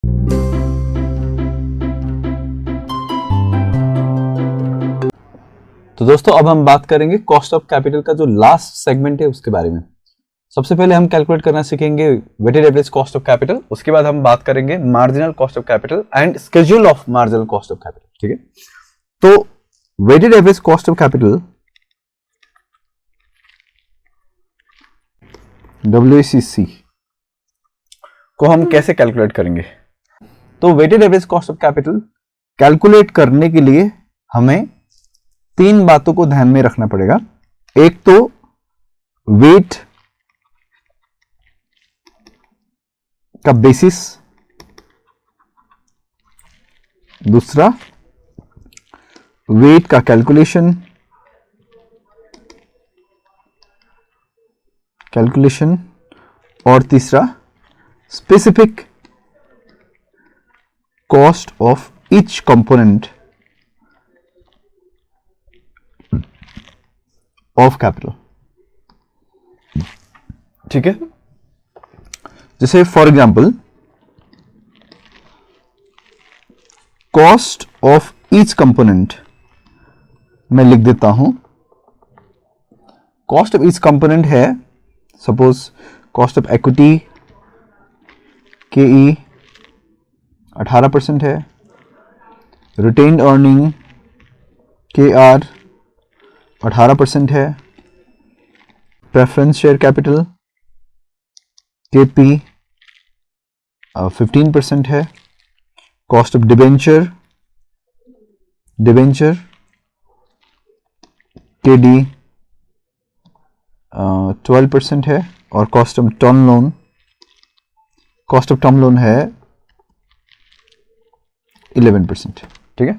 तो दोस्तों अब हम बात करेंगे कॉस्ट ऑफ कैपिटल का जो लास्ट सेगमेंट है उसके बारे में। सबसे पहले हम कैलकुलेट करना सीखेंगे weighted average cost of capital, उसके बाद हम बात करेंगे marginal cost of capital and schedule of marginal cost of capital. ठीक है, तो weighted average cost of capital WACC को हम कैसे कैलकुलेट करेंगे? तो weighted average cost of capital calculate करने के लिए हमें तीन बातों को ध्यान में रखना पड़ेगा। एक तो वेट का बेसिस, दूसरा वेट का कैलकुलेशन और तीसरा specific cost of each component of capital. ठीक है, जैसे for example cost of each component मैं लिख देता हूं। कॉस्ट ऑफ ईच कंपोनेंट है, suppose cost of equity KE 18% है, रिटेन्ड अर्निंग KR 18% है, प्रेफरेंस शेयर कैपिटल KP 15% है, कॉस्ट ऑफ डिबेंचर KD 12% है, और कॉस्ट ऑफ टर्म लोन है 11%। ठीक है,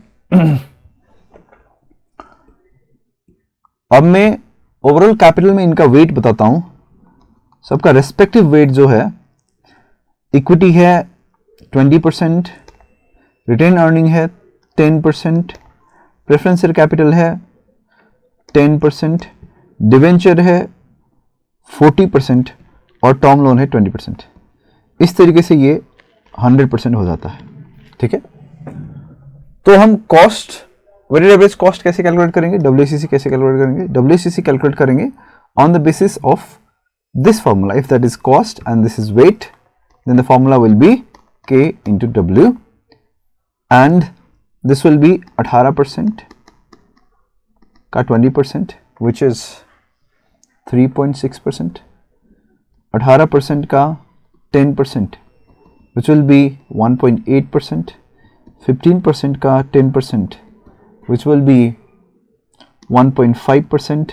अब मैं ओवरऑल कैपिटल में इनका वेट बताता हूं। सबका रेस्पेक्टिव वेट जो है, इक्विटी है 20%, रिटेन अर्निंग है 10%, प्रेफरेंस शेयर कैपिटल है 10%, डिवेंचर है 40% और टर्म लोन है 20%। इस तरीके से ये 100% हो जाता है। ठीक है, तो हम कॉस्ट, वेटेड एवरेज कॉस्ट कैसे कैलकुलेट करेंगे, WACC कैसे कैलकुलेट करेंगे? WACC कैलकुलेट करेंगे on the basis of this formula. If that is cost and this is weight, then the formula will be K into W, and this will be 18% का 20%, which is 3.6%, 18% का 10%, which will be 1.8%, 15% का 10%, which will be 1.5%,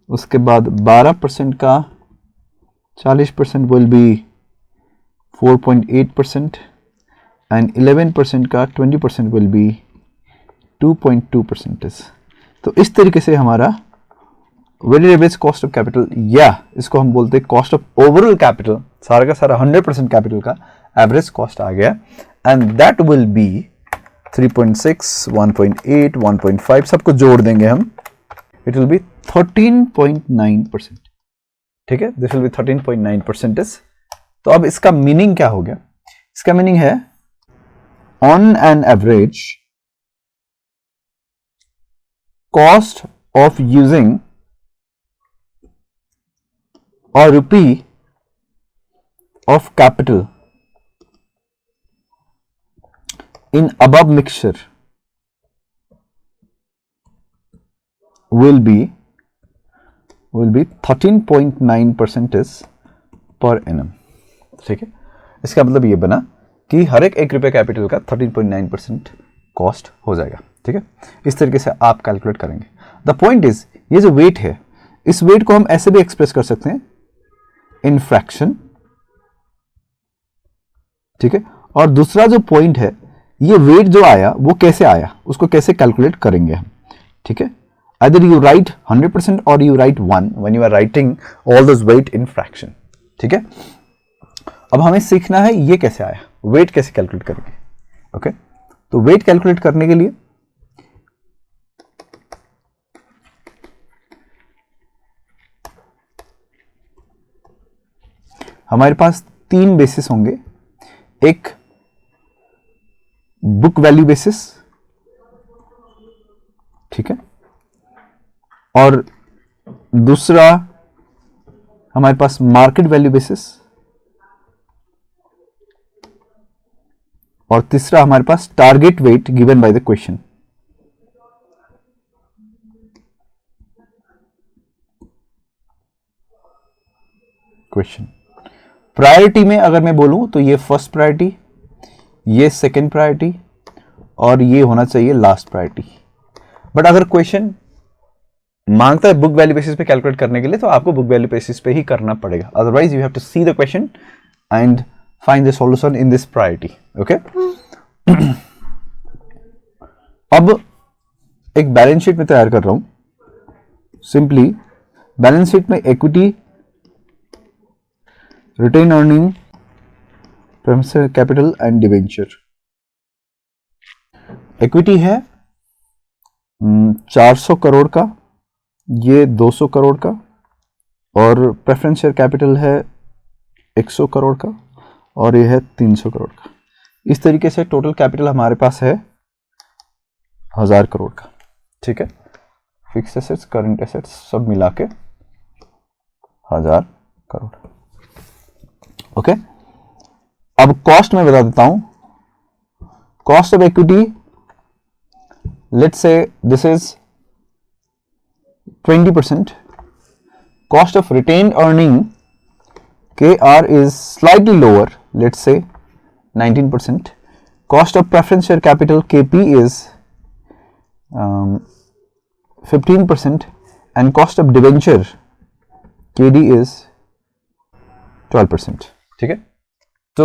उसके बाद 12% का 40% will be 4.8%, and 11% का 20% will be 2.2%। तो इस तरीके से हमारा weighted average cost of capital, या इसको हम बोलते हैं कॉस्ट ऑफ ओवरऑल कैपिटल, सारा का सारा 100% कैपिटल का एवरेज कॉस्ट आ गया, एंड दैट विल बी 3.6, 1.8, 1.5 सबको जोड़ देंगे हम, इट विल बी 13.9%। ठीक है, दिस विल बी 13.9%। तो अब इसका मीनिंग क्या हो गया? इसका मीनिंग है on an average cost of using a rupee of capital in above mixture will be 13.9% per annum। ठीक है, इसका मतलब ये बना कि हर एक रुपये कैपिटल का 13.9% कॉस्ट हो जाएगा। ठीक है, इस तरीके से आप कैलकुलेट करेंगे। द पॉइंट इज, ये जो वेट है, इस वेट को हम ऐसे भी एक्सप्रेस कर सकते हैं इन फ्रैक्शन। ठीक है, और दूसरा जो पॉइंट है, ये वेट जो आया वो कैसे आया, उसको कैसे कैलकुलेट करेंगे हम। ठीक है, either you write 100% or you write 1 when you are writing all those weight in fraction। ठीक है, अब हमें सीखना है ये कैसे आया, वेट कैसे कैलकुलेट करेंगे। ओके, तो वेट कैलकुलेट करने के लिए हमारे पास तीन बेसिस होंगे। एक बुक वैल्यू बेसिस, ठीक है, और दूसरा हमारे पास मार्केट वैल्यू बेसिस, और तीसरा हमारे पास target weight given by the question. Priority में अगर मैं बोलूं तो ये फर्स्ट प्रायोरिटी, ये सेकंड प्रायोरिटी, और ये होना चाहिए लास्ट प्रायोरिटी। बट अगर क्वेश्चन मांगता है बुक वैल्यू बेसिस पे कैलकुलेट करने के लिए तो आपको बुक वैल्यू बेसिस पे ही करना पड़ेगा, otherwise you have to see the question and find the solution in this priority. Okay, अब एक बैलेंस शीट में तैयार कर रहा हूं। सिंपली बैलेंस शीट में equity, retain earning, preferential capital and debenture. Equity है 400 करोड़ का, ये 200 करोड़ का, और प्रेफरेंशियल कैपिटल है 100 करोड़ का, और ये है 300 करोड़ का। इस तरीके से टोटल कैपिटल हमारे पास है 1000 करोड़ का, ठीक है। फिक्स एसेट्स, करंट एसेट्स सब मिला के 1000 करोड़। ओके, अब कॉस्ट में बता देता हूं। Cost of equity, let's say this is 20%. Cost of retained earning KR is slightly lower, let's say 19%. Cost of preference share capital KP is 15%, and cost of debenture KD is 12%. ठीक है, तो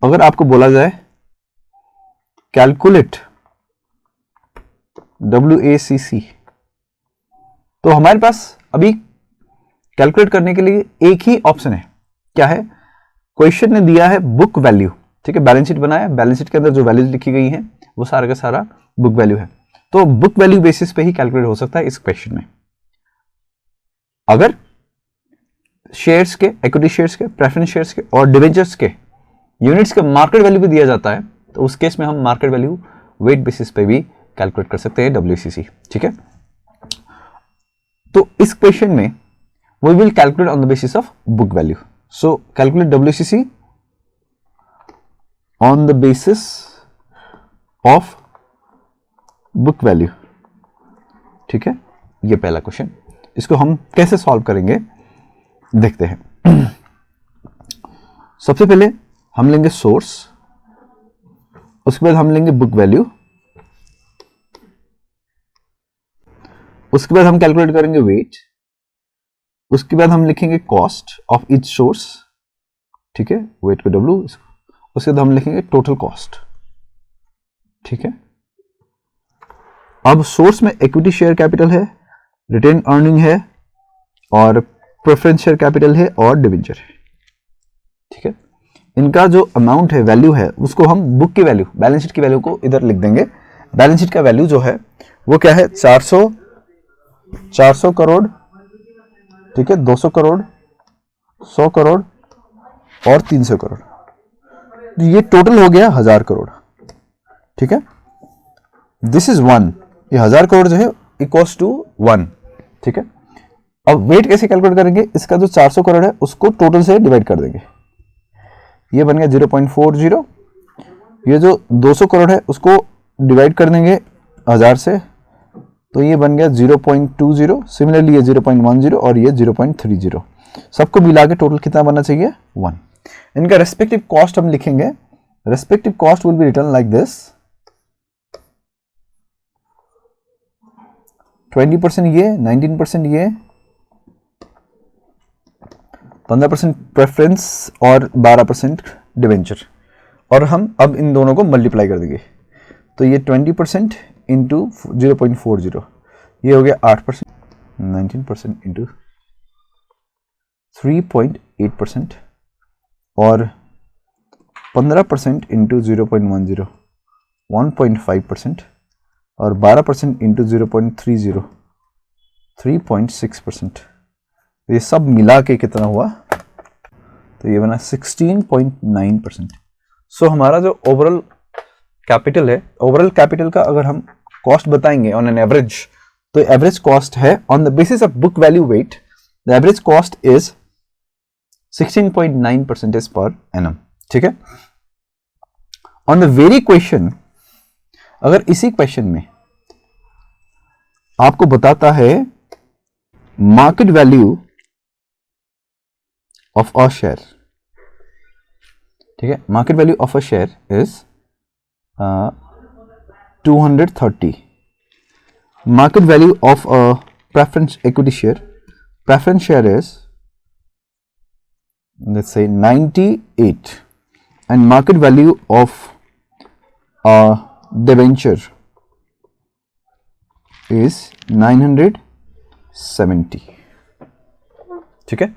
अगर आपको बोला जाए कैलकुलेट WACC, तो हमारे पास अभी कैलकुलेट करने के लिए एक ही ऑप्शन है। क्या है? क्वेश्चन ने दिया है बुक वैल्यू, ठीक है, बैलेंस शीट बनाया, बैलेंस शीट के अंदर जो वैल्यूज लिखी गई हैं वो सारा का सारा बुक वैल्यू है। तो बुक वैल्यू बेसिस पे ही कैलकुलेट हो सकता है इस क्वेश्चन में। अगर शेयर्स के, इक्विटी शेयर्स के, प्रेफरेंस शेयर्स के और डिवेंचर्स के यूनिट्स के मार्केट वैल्यू भी दिया जाता है तो उस केस में हम मार्केट वैल्यू वेट बेसिस पे भी कैलकुलेट कर सकते हैं WACC, ठीक है। तो इस क्वेश्चन में we will calculate on the basis of book value. So calculate WACC on the basis of book value, ठीक है। ये पहला क्वेश्चन, इसको हम कैसे सॉल्व करेंगे देखते हैं। सबसे पहले हम लेंगे सोर्स, उसके बाद हम लेंगे बुक वैल्यू, उसके बाद हम कैलकुलेट करेंगे वेट, उसके बाद हम लिखेंगे कॉस्ट ऑफ ईच सोर्स, ठीक है, वेट को W, उसके बाद हम लिखेंगे टोटल कॉस्ट, ठीक है। अब सोर्स में इक्विटी शेयर कैपिटल है, रिटेन अर्निंग है, और प्रेफरेंस शेयर कैपिटल है, और डिवेंचर है, ठीक है। इनका जो अमाउंट है, वैल्यू है, उसको हम बुक की वैल्यू, बैलेंस शीट की वैल्यू को इधर लिख देंगे। बैलेंस शीट का वैल्यू जो है वो क्या है? 400 करोड़, ठीक है, 200 करोड़, 100 करोड़ और 300 करोड़। ये टोटल हो गया 1000 करोड़, ठीक है। दिस इज 1, ये 1000 करोड़ जो है इक्वल्स टू 1, ठीक है। अब वेट कैसे कैलकुलेट करेंगे? इसका जो 400 करोड़ है उसको टोटल से डिवाइड कर देंगे, ये बन गया 0.40। ये जो 200 करोड़ है उसको डिवाइड कर देंगे 1000 से, तो ये बन गया 0.20। सिमिलरली ये 0.10 और ये 0.30। सबको मिला के टोटल कितना बनना चाहिए? 1। इनका रेस्पेक्टिव कॉस्ट हम लिखेंगे। Respective cost will be written like this, 20% ये, 19% ये, 15% प्रेफरेंस और 12% डिवेंचर। और हम अब इन दोनों को मल्टीप्लाई कर देंगे, तो ये 20% इंटू 0.40, ये हो गया 8%, 19% इंटू 3.8%, और 15% इंटू 0.10, 1.5%, और 12% इंटू 0.30, 3.6%। ये सब मिला के कितना हुआ? तो ये बना 16.9%। सो हमारा जो ओवरऑल कैपिटल है, ओवरऑल कैपिटल का अगर हम कॉस्ट बताएंगे ऑन एन एवरेज, तो एवरेज कॉस्ट है on the basis of book value weight, the average cost is 16.9% per annum. ठीक है, ऑन द वेरी क्वेश्चन, अगर इसी क्वेश्चन में आपको बताता है market value of a share, ठीक है, market value of a share is 230, market value of a preference equity share, preference share is let's say 98, and market value of a debenture is 970। ठीक है,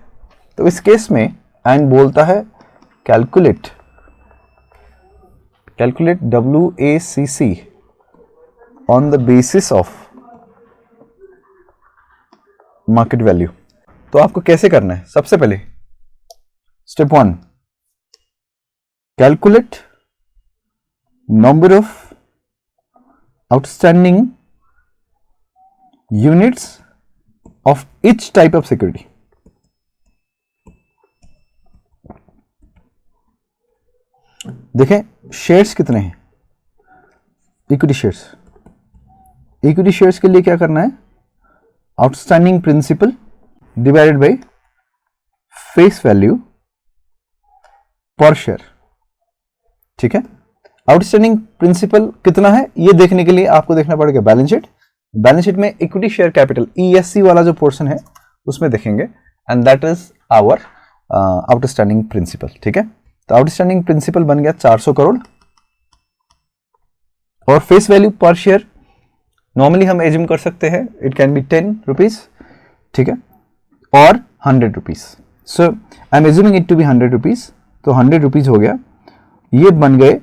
तो इस केस में and बोलता है calculate WACC on the basis of market value. तो आपको कैसे करना है? सबसे पहले step 1, calculate number of outstanding units of each type of security. देखें शेयर्स कितने हैं, इक्विटी शेयर्स, इक्विटी शेयर्स के लिए क्या करना है, outstanding principal divided by face value per share. ठीक है, आउटस्टैंडिंग प्रिंसिपल कितना है ये देखने के लिए आपको देखना पड़ेगा बैलेंस शीट। बैलेंस शीट में इक्विटी शेयर कैपिटल ESC वाला जो पोर्शन है उसमें देखेंगे, and that is our outstanding principal. ठीक है, तो आउटस्टैंडिंग प्रिंसिपल बन गया 400 करोड़, और face value per share normally हम एज्यूम कर सकते हैं इट कैन बी 10 रुपीज, ठीक है, और 100 rupees. So I am assuming it to be 100 rupees, तो 100 रुपीज हो गया, ये बन गए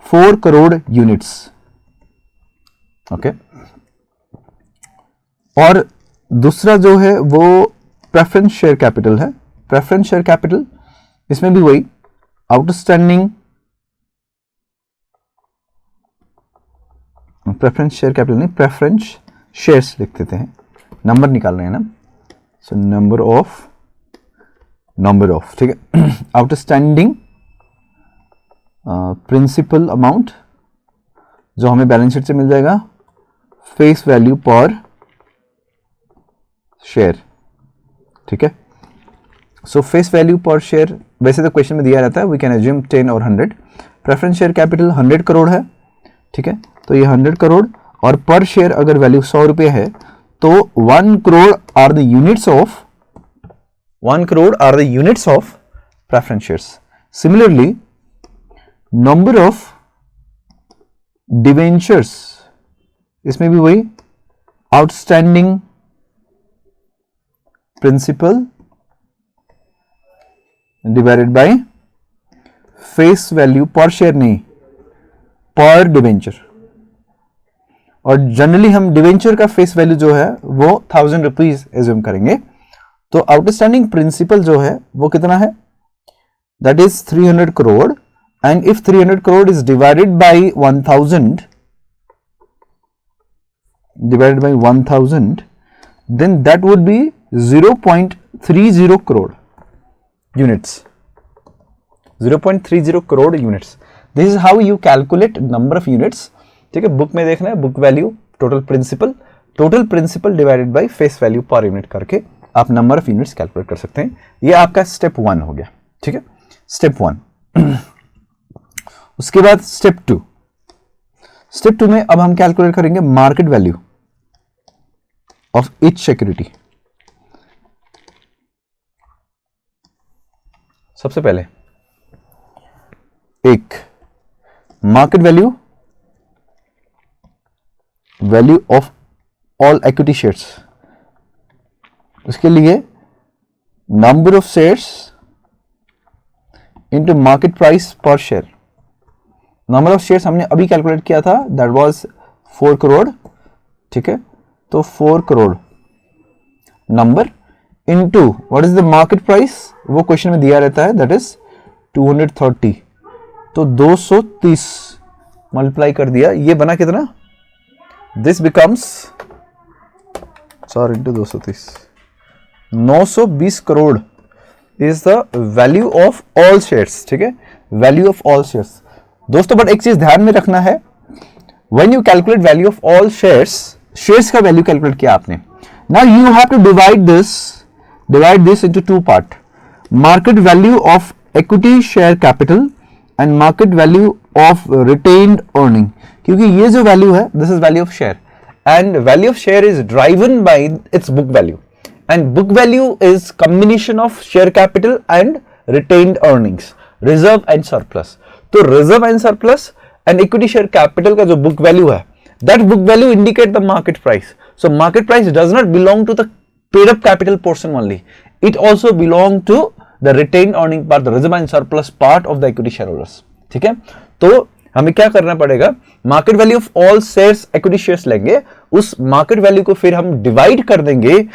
4 करोड़ यूनिट्स। ओके, और दूसरा जो है वो प्रेफरेंस शेयर कैपिटल है। प्रेफरेंस शेयर कैपिटल, इसमें भी वही आउटस्टैंडिंग, प्रेफरेंस शेयर कैपिटल नहीं, प्रेफरेंस शेयर्स लिख देते हैं, नंबर निकाल रहे हैं ना, सो नंबर ऑफ, ठीक है, आउटस्टैंडिंग प्रिंसिपल अमाउंट जो हमें बैलेंस शीट से मिल जाएगा, फेस वैल्यू पर शेयर। ठीक है, सो फेस वैल्यू पर शेयर वैसे तो क्वेश्चन में दिया रहता है, वी कैन एज्यूम 10 और 100। प्रेफरेंस शेयर कैपिटल 100 करोड़ है, ठीक है, तो ये 100 करोड़, और पर शेयर अगर वैल्यू 100 रुपये है तो 1 crore are the units of, 1 crore are the units of preference shares. Similarly number of debentures, इसमें भी वही outstanding principal divided by face value per share, नहीं पर डिवेंचर, और जनरली हम डिवेंचर का फेस वैल्यू जो है वो 1000 रुपीज एज्यूम करेंगे। तो आउटस्टैंडिंग प्रिंसिपल जो है वो कितना है, that is 300 crore, and if 300 crore is divided by 1000, then that would be 0.30 crore units, 0.30 crore units. This is how you calculate number of units. ठीक है, बुक में देखना है book value total principal divided by face value per unit करके आप number of units calculate कर सकते हैं। ये आपका स्टेप 1 हो गया। ठीक है, स्टेप 1। उसके बाद स्टेप 2, स्टेप 2 में अब हम कैलकुलेट करेंगे market value of each security. सबसे पहले एक market value of all equity shares, उसके लिए number of shares into market price पर शेयर। नंबर ऑफ शेयर्स हमने अभी कैलकुलेट किया था, दैट वाज 4 करोड़। ठीक है, तो 4 crore number into what is the market price, वो क्वेश्चन में दिया रहता है, दैट इज 230, तो 230 मल्टीप्लाई कर दिया, ये बना कितना, this becomes 4 into 230, 920 crore is the value of all shares. ठीक है, वैल्यू ऑफ ऑल शेयर्स। दोस्तों बट एक चीज ध्यान में रखना है, when you calculate value of all shares, shares का वैल्यू कैलकुलेट किया आपने, now you have to divide this into two part, market value of equity share capital and market value of retained earning. क्योंकि ये जो value है, this is value of share and value of share is driven by it's book value, and book value is combination of share capital and retained earnings, reserve and surplus। तो reserve and surplus and equity share capital का जो book value है, that book value indicate the market price। So market price does not belong to the paid up capital portion only, it also belong to the retained earning part, the reserve and surplus part of the equity shareholders। ठीक है, तो हमें क्या करना पड़ेगा, market value of all shares, equity shares लेंगे, उस market value को फिर हम डिवाइड कर देंगे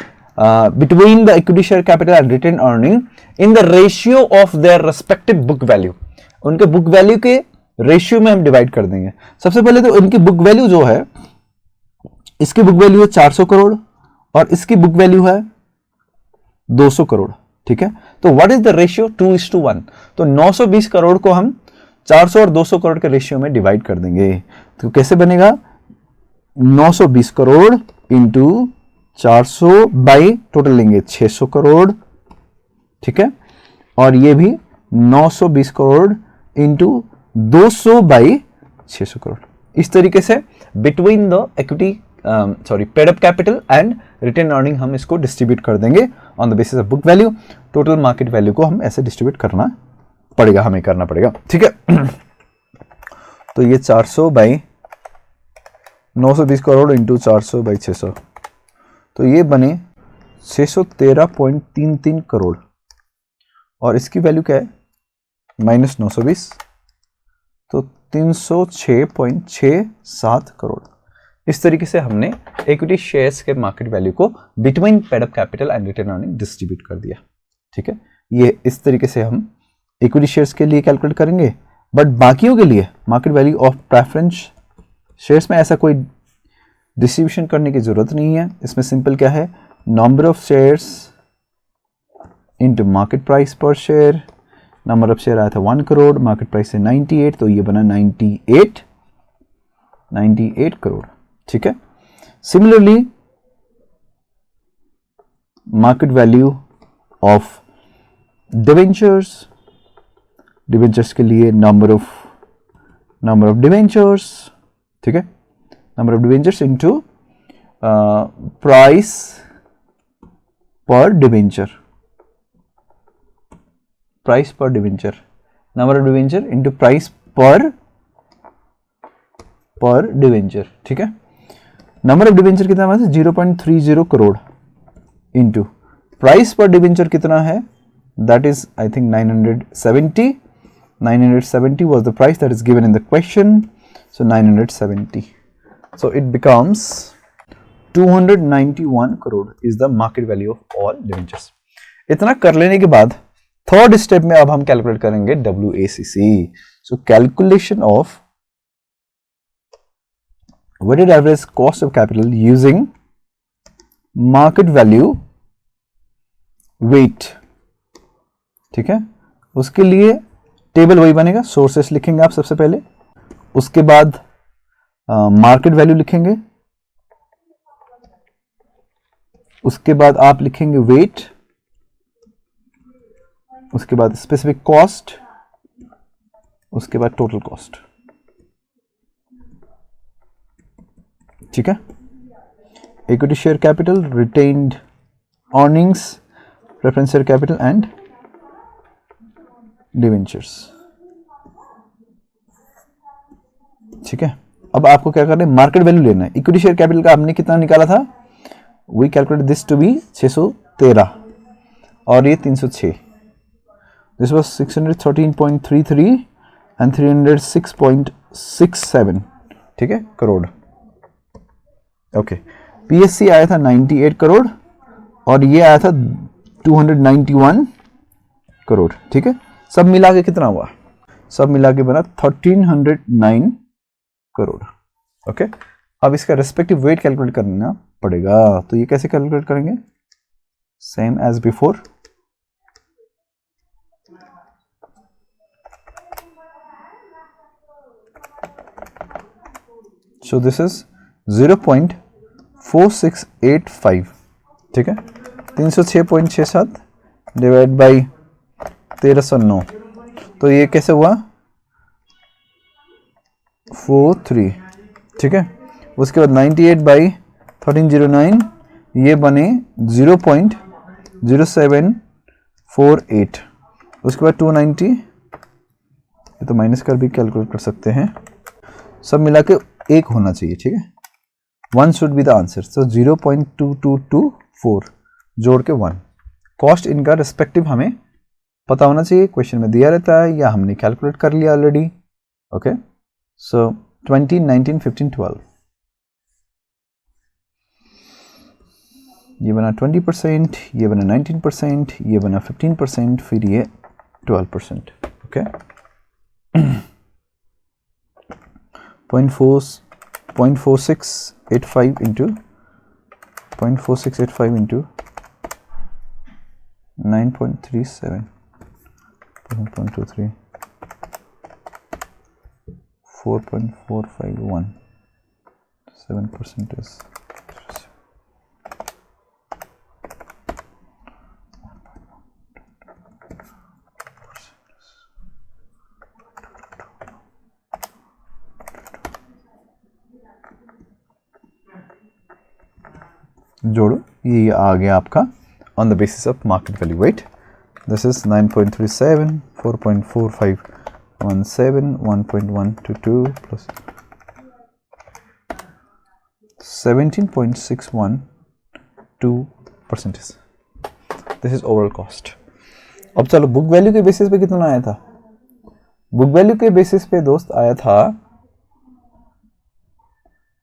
between the equity share capital and retained earning in the ratio of their respective book value। उनके बुक वैल्यू के रेशियो में हम डिवाइड कर देंगे। सबसे पहले तो इनकी बुक वैल्यू जो है, इसकी बुक वैल्यू है 400 करोड़ और इसकी बुक वैल्यू है 200 करोड़। ठीक है, तो व्हाट इज द रेशियो, 2:1। तो 920 करोड़ को हम 400 और 200 करोड़ के रेशियो में डिवाइड कर देंगे। तो कैसे बनेगा, 920 करोड़ इंटू 400 बाई टोटल लेंगे 600 करोड़। ठीक है, और ये भी 920 करोड़ इंटू 200 बाई 600 करोड़। इस तरीके से between the equity paid up capital and retain earning हम इसको डिस्ट्रीब्यूट कर देंगे on the basis of book value. Total market value को हम ऐसे डिस्ट्रीब्यूट करना पड़ेगा, हमें करना पड़ेगा। ठीक है, तो ये 400 बाई 920 करोड़ इंटू 400 बाई 600, तो ये बने 613.33 करोड़ और इसकी वैल्यू क्या है, माइनस 920, तो 306.67 करोड़। इस तरीके से हमने इक्विटी शेयर्स के मार्केट वैल्यू को between paid up capital and retain earning distribute कर दिया। ठीक है, ये इस तरीके से हम इक्विटी शेयर्स के लिए कैलकुलेट करेंगे, बट बाकियों के लिए market value of preference shares में ऐसा कोई डिस्ट्रीब्यूशन करने की जरूरत नहीं है। इसमें सिंपल क्या है, number of shares into market price पर शेयर। नंबर ऑफ शेयर आया था 1 करोड़, मार्केट प्राइस है 98, तो ये बना 98 करोड़। ठीक है, similarly market value of debentures के लिए नंबर ऑफ डिवेंचर्स। ठीक है, number of debentures into price per debenture, number of debenture into price per debenture। ठीक है, number of debenture कितना है, 0.30 crore into price per debenture कितना है, that is I think 970 was the price that is given in the question, so 970, so it becomes 291 crore is the market value of all debentures। इतना कर लेने के बाद third step में अब हम कैलकुलेट करेंगे WACC। So calculation of weighted average cost of capital using market value weight। ठीक है, उसके लिए टेबल वही बनेगा, सोर्सेस लिखेंगे आप सबसे पहले, उसके बाद मार्केट वैल्यू लिखेंगे, उसके बाद आप लिखेंगे वेट, उसके बाद स्पेसिफिक कॉस्ट, उसके बाद टोटल कॉस्ट। ठीक है, equity share capital, retained earnings, preference share capital and debentures. ठीक है, अब आपको क्या करना है, मार्केट वैल्यू लेना है। इक्विटी शेयर कैपिटल का हमने कितना निकाला था, we calculate this to be 613 और ये 306, दिस वाज 613.33 एंड 306.67। ठीक है, करोड़। ओके, पीएससी आया था 98 करोड़ और ये आया था 291 करोड़। ठीक है, सब मिला के कितना हुआ, सब मिला के बना 1309 करोड़। ओके, अब इसका रेस्पेक्टिव वेट कैलकुलेट करना पड़ेगा। तो ये कैसे कैलकुलेट करेंगे? Same as before. So this is 0.4685, ठीक है, 306.67 डिवाइड बाई 1309, तो ये कैसे हुआ? 43, ठीक है। उसके बाद 98/1309, ये बने 0.0748। उसके बाद 290, ये तो माइनस कर भी कैलकुलेट कर सकते हैं, सब मिला के 1 होना चाहिए, ठीक है। 1 शुड बी द आंसर। सो 0.2224 जोड़ के 1। कॉस्ट इनका रिस्पेक्टिव हमें पता होना चाहिए, क्वेश्चन में दिया रहता है या हमने कैलकुलेट कर लिया ऑलरेडी। ओके, सो 20, 19, 15, 12, ये बना 20%, ये बना 19%, ये बना 15%, फिर ये 12%। ओके, 0.4685 into 0.4685 into 9.37, 1.23, 4.451, 7% is जोड़ो, ये आ गया आपका on the basis of market value weight. This is 9.37, 4.4517, 1.122 plus 17.612%। This is overall cost. अब चलो बुक वैल्यू के बेसिस पे कितना आया था? बुक वैल्यू के बेसिस पे दोस्त आया था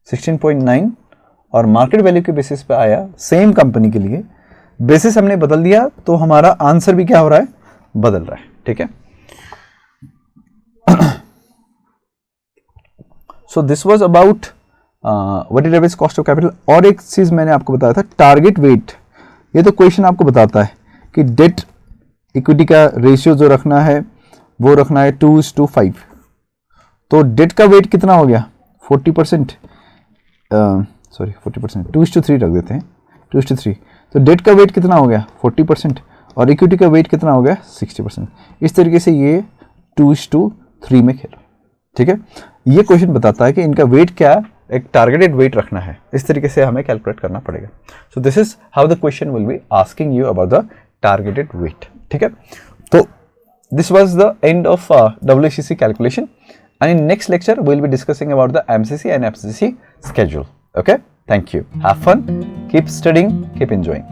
16.9 और मार्केट वैल्यू के बेसिस पे आया सेम कंपनी के लिए। बेसिस हमने बदल दिया तो हमारा आंसर भी क्या हो रहा है? बदल रहा है, ठीक है। So this was about weighted average cost of capital. और एक चीज मैंने आपको बताया था, टारगेट वेट। ये तो क्वेश्चन आपको बताता है कि डेट इक्विटी का रेशियो जो रखना है वो रखना है 2:5। तो डेट का वेट कितना हो गया? 40%, सॉरी 40%, 2:3 रख देते हैं, 2:3। तो डेट का वेट कितना हो गया? 40%, और इक्विटी का वेट कितना हो गया? 60%। इस तरीके से ये 2:3 में खेला, ठीक है। ये क्वेश्चन बताता है कि इनका वेट क्या, एक टारगेटेड वेट रखना है, इस तरीके से हमें कैलकुलेट करना पड़ेगा। So this is how the question will be asking you about the targeted weight, ठीक है। तो this was the end of WCC calculation, and in next lecture we'll be discussing about the MCC and FCC schedule. Okay, thank you, have fun, keep studying, keep enjoying.